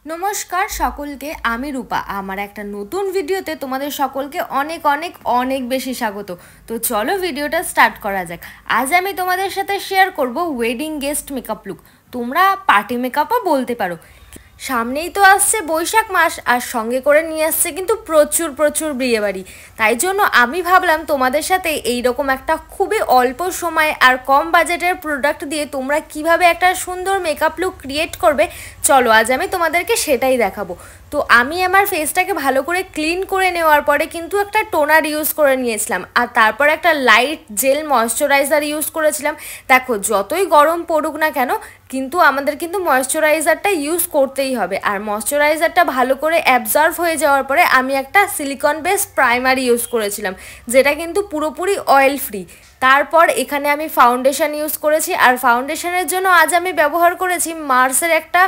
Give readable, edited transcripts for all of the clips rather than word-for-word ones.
নমস্কার সকলকে, আমি রূপা। আমার একটা নতুন ভিডিওতে তোমাদের সকলকে অনেক অনেক অনেক বেশি স্বাগত। তো চলো ভিডিওটা স্টার্ট করা যাক। আজ আমি তোমাদের সাথে শেয়ার করব ওয়েডিং গেস্ট মেকআপ লুক। তোমরা পার্টি মেকআপও বলতে পারো। সামনেই তো আসছে বৈশাখ মাস, আর সঙ্গে করে নিয়ে আসছে কিন্তু প্রচুর প্রচুর বিয়েবাড়ি। তাই জন্য আমি ভাবলাম তোমাদের সাথে এইরকম একটা খুবই অল্প সময় আর কম বাজেটের প্রোডাক্ট দিয়ে তোমরা কিভাবে একটা সুন্দর মেকআপ লুক ক্রিয়েট করবে, চলো আজ আমি তোমাদেরকে সেটাই দেখাবো। তো আমি আমার ফেসটাকে ভালো করে ক্লিন করে নেওয়ার পরে কিন্তু একটা টোনার ইউজ করে নিয়েছিলাম, আর তারপর একটা লাইট জেল ময়শ্চারাইজার ইউজ করেছিলাম। দেখো, যতই গরম পড়ুক না কেন, কিন্তু আমাদের কিন্তু ময়শ্চারাইজারটা ইউজ করতেই হবে। আর ময়শ্চারাইজারটা ভালো করে অ্যাবজর্ভ হয়ে যাওয়ার পরে আমি একটা সিলিকন বেস প্রাইমার ইউজ করেছিলাম, যেটা কিন্তু পুরোপুরি অয়েল ফ্রি। তারপর এখানে আমি ফাউন্ডেশন ইউজ করেছি, আর ফাউন্ডেশনের জন্য আজ আমি ব্যবহার করেছি মার্সের একটা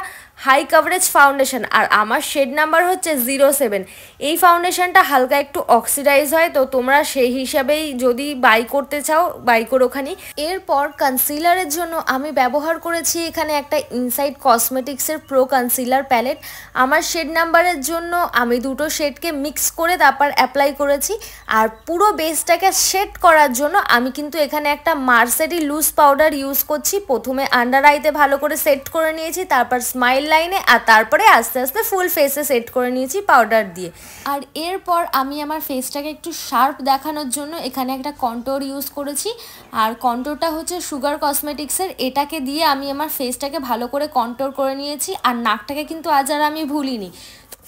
হাই কাভারেজ ফাউন্ডেশন, আর আমার শেড নাম্বার হচ্ছে 07। এই ফাউন্ডেশনটা হালকা একটু অক্সিডাইজ হয়, তো তোমরা সেই হিসাবেই যদি বাই করতে চাও বাই করোখানি। এরপর কনসিলারের জন্য আমি ব্যবহার করেছি এখানে একটা ইনসাইড কসমেটিক্সের প্রো কনসিলার প্যালেট। আমার শেড নাম্বারের জন্য আমি দুটো শেডকে মিক্স করে তারপর অ্যাপ্লাই করেছি। আর পুরো বেসটাকে সেট করার জন্য আমি কিন্তু এখানে একটা মার্সেরই লুজ পাউডার ইউজ করছি। প্রথমে আন্ডার আইতে ভালো করে সেট করে নিয়েছি, তারপর স্মাইল লাইনে, আর তারপরে আস্তে আস্তে ফুল ফেসে সেট করে নিয়েছি পাউডার দিয়ে। আর এরপর আমি আমার ফেসটাকে একটু শার্প দেখানোর জন্য এখানে একটা কন্ট্যুর ইউজ করেছি। আর কন্ট্যুরটা হচ্ছে সুগার কসমেটিক্সের। এটাকে দিয়ে আমি আমার ফেসটাকে ভালো করে কন্ট্যুর করে নিয়েছি, আর নাকটাকে কিন্তু আজ আর আমি ভুলিনি।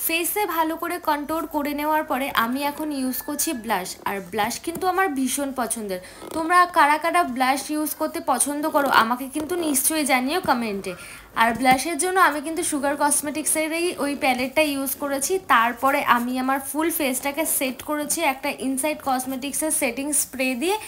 ফেসে ভালো করে কন্ট্যুর করে নেওয়ার পরে আমি এখন ইউজ করছি ব্লাশ। আর ব্লাশ কিন্তু আমার ভীষণ পছন্দের। তোমরা কারা কারা ব্লাশ ইউজ করতে পছন্দ করো আমাকে কিন্তু নিশ্চয়ই জানিও কমেন্টে। আর ব্লাশের জন্য আমি কিন্তু সুগার কসমেটিক্সেরই ওই প্যালেটটা ইউজ করেছি। তারপরে আমি আমার ফুল ফেসটাকে সেট করেছি একটা ইনসাইড কসমেটিক্সের সেটিং স্প্রে দিয়ে।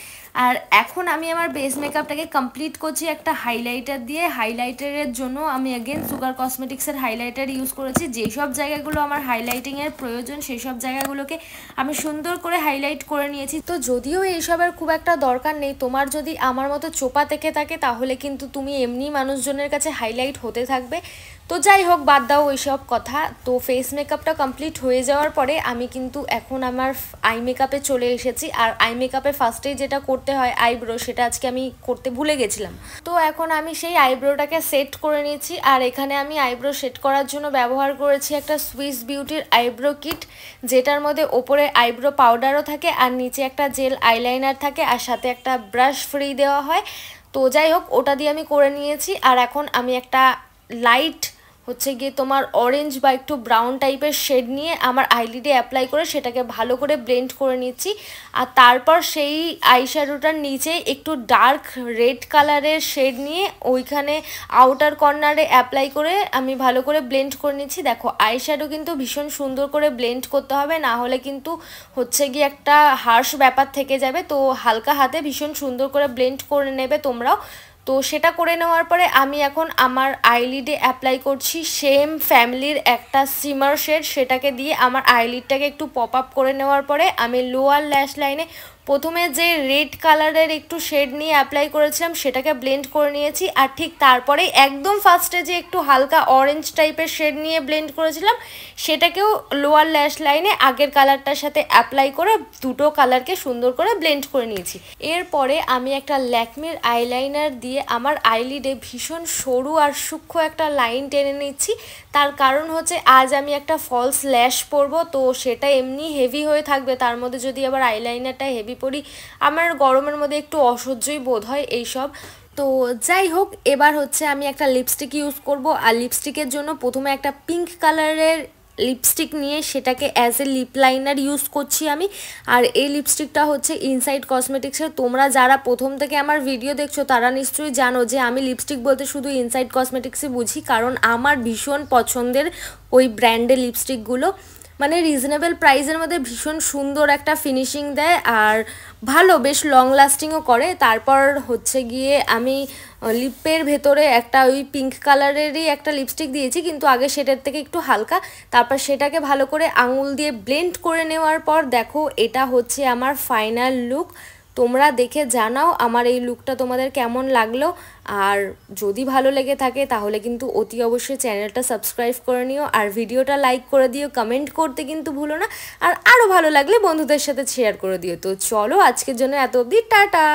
আর এখন আমি আমার বেস মেকআপটাকে কমপ্লিট করছি একটা হাইলাইটার দিয়ে। হাইলাইটারের জন্য আমি অ্যাগেন সুগার কসমেটিক্সের হাইলাইটার ইউজ করেছি। যেসব জায়গাগুলো আমার হাইলাইটিংয়ের প্রয়োজন সেই সব জায়গাগুলোকে আমি সুন্দর করে হাইলাইট করে নিয়েছি। তো যদিও এইসবের খুব একটা দরকার নেই, তোমার যদি আমার মতো চোপা থেকে থাকে তাহলে কিন্তু তুমি এমনি মানুষজনের কাছে হাইলাইট হতে থাকবে। তো যাই হোক, বাদ দাও ওইসব কথা। তো ফেস মেকআপটা কমপ্লিট হয়ে যাওয়ার পরে আমি কিন্তু এখন আমার আই মেকআপে চলে এসেছি। আর আই মেকআপে ফার্স্টেই যেটা করতে হয় আইব্রো, সেটা আজকে আমি করতে ভুলে গেছিলাম। তো এখন আমি সেই আইব্রোটাকে সেট করে নিয়েছি। আর এখানে আমি আইব্রো সেট করার জন্য ব্যবহার করেছি একটা সুইস বিউটির আইব্রো কিট, যেটার মধ্যে ওপরে আইব্রো পাউডারও থাকে আর নিচে একটা জেল আইলাইনার থাকে, আর সাথে একটা ব্রাশ ফ্রি দেওয়া হয়। তো যাই হোক, ওটা দিয়ে আমি করে নিয়েছি। আর এখন আমি একটা লাইট হচ্ছে গিয়ে তোমার অরেঞ্জ বা একটু ব্রাউন টাইপের শেড নিয়ে আমার আইলিডে অ্যাপ্লাই করে সেটাকে ভালো করে ব্লেন্ড করে নিচ্ছি। আর তারপর সেই আইশ্যাডোটার নিচে একটু ডার্ক রেড কালারের শেড নিয়ে ওইখানে আউটার কর্নারে অ্যাপ্লাই করে আমি ভালো করে ব্লেন্ড করে নিচ্ছি। দেখো, আইশ্যাডো কিন্তু ভীষণ সুন্দর করে ব্লেন্ড করতে হবে, না হলে কিন্তু হচ্ছে গিয়ে একটা হার্শ ব্যাপার থেকে যাবে। তো হালকা হাতে ভীষণ সুন্দর করে ব্লেন্ড করে নেবে তোমরাও। তো সেটা করে নেওয়ার পরে আমি এখন আমার আইলিডে অ্যাপ্লাই করছি সেম ফ্যামিলির একটা সিমার শেড। সেটাকে দিয়ে আমার আইলিডটাকে একটু পপ আপ করে নেওয়ার পরে আমি লোয়ার ল্যাশ লাইনে প্রথমে যে রেড কালারের একটু শেড নিয়ে অ্যাপ্লাই করেছিলাম সেটাকে ব্লেন্ড করে নিয়েছি। আর ঠিক তারপরে একদম ফার্স্টে যে একটু হালকা অরেঞ্জ টাইপের শেড নিয়ে ব্লেন্ড করেছিলাম সেটাকেও লোয়ার ল্যাশ লাইনে আগের কালারটার সাথে অ্যাপ্লাই করে দুটো কালারকে সুন্দর করে ব্লেন্ড করে নিয়েছি। এরপরে আমি একটা ল্যাকমির আইলাইনার দিয়ে আমার আইলিডে ভীষণ সরু আর সূক্ষ্ম একটা লাইন টেনে নিচ্ছি। তার কারণ হচ্ছে আজ আমি একটা ফলস ল্যাশ পরবো, তো সেটা এমনি হেভি হয়ে থাকবে, তার মধ্যে যদি আবার আইলাইনারটা হেভি পরি আমার গরমের মধ্যে একটু অসহ্যই বোধ হয় এইসব। তো যাই হোক, এবার হচ্ছে আমি একটা লিপস্টিক ইউজ করব। আর লিপস্টিকের জন্য প্রথমে একটা পিঙ্ক কালারের লিপস্টিক নিয়ে সেটাকে as a lip liner use করছি আমি। আর এই লিপস্টিকটা হচ্ছে ইনসাইড কসমেটিক্সের। তোমরা যারা প্রথম থেকে আমার ভিডিও দেখছো তারা নিশ্চয়ই জানো যে আমি লিপস্টিক বলতে শুধু ইনসাইড কসমেটিক্সই বুঝি, কারণ আমার ভীষণ পছন্দের ওই ব্র্যান্ডের লিপস্টিকগুলো। মানে রিজনেবল প্রাইসের মধ্যে ভীষণ সুন্দর একটা ফিনিশিং দেয় আর ভালো, বেশ লং লাস্টিংও করে। তারপর হচ্ছে গিয়ে আমি লিপের ভেতরে একটা ওই পিঙ্ক কালারেরই একটা লিপস্টিক দিয়েছি, কিন্তু আগে সেটার থেকে একটু হালকা। তারপর সেটাকে ভালো করে আঙুল দিয়ে ব্লেন্ড করে নেওয়ার পর দেখো, এটা হচ্ছে আমার ফাইনাল লুক। তোমরা দেখে জানাও আমার এই লুকটা তোমাদের কেমন লাগলো। আর যদি ভালো লেগে থাকে তাহলে কিন্তু অতি অবশ্যই চ্যানেলটা সাবস্ক্রাইব করে নিও, আর ভিডিওটা লাইক করে দিও, কমেন্ট করতে কিন্তু ভুলো না, আর আরও ভালো লাগলে বন্ধুদের সাথে শেয়ার করে দিও। তো চলো আজকের জন্য এত অবধি, টাটা।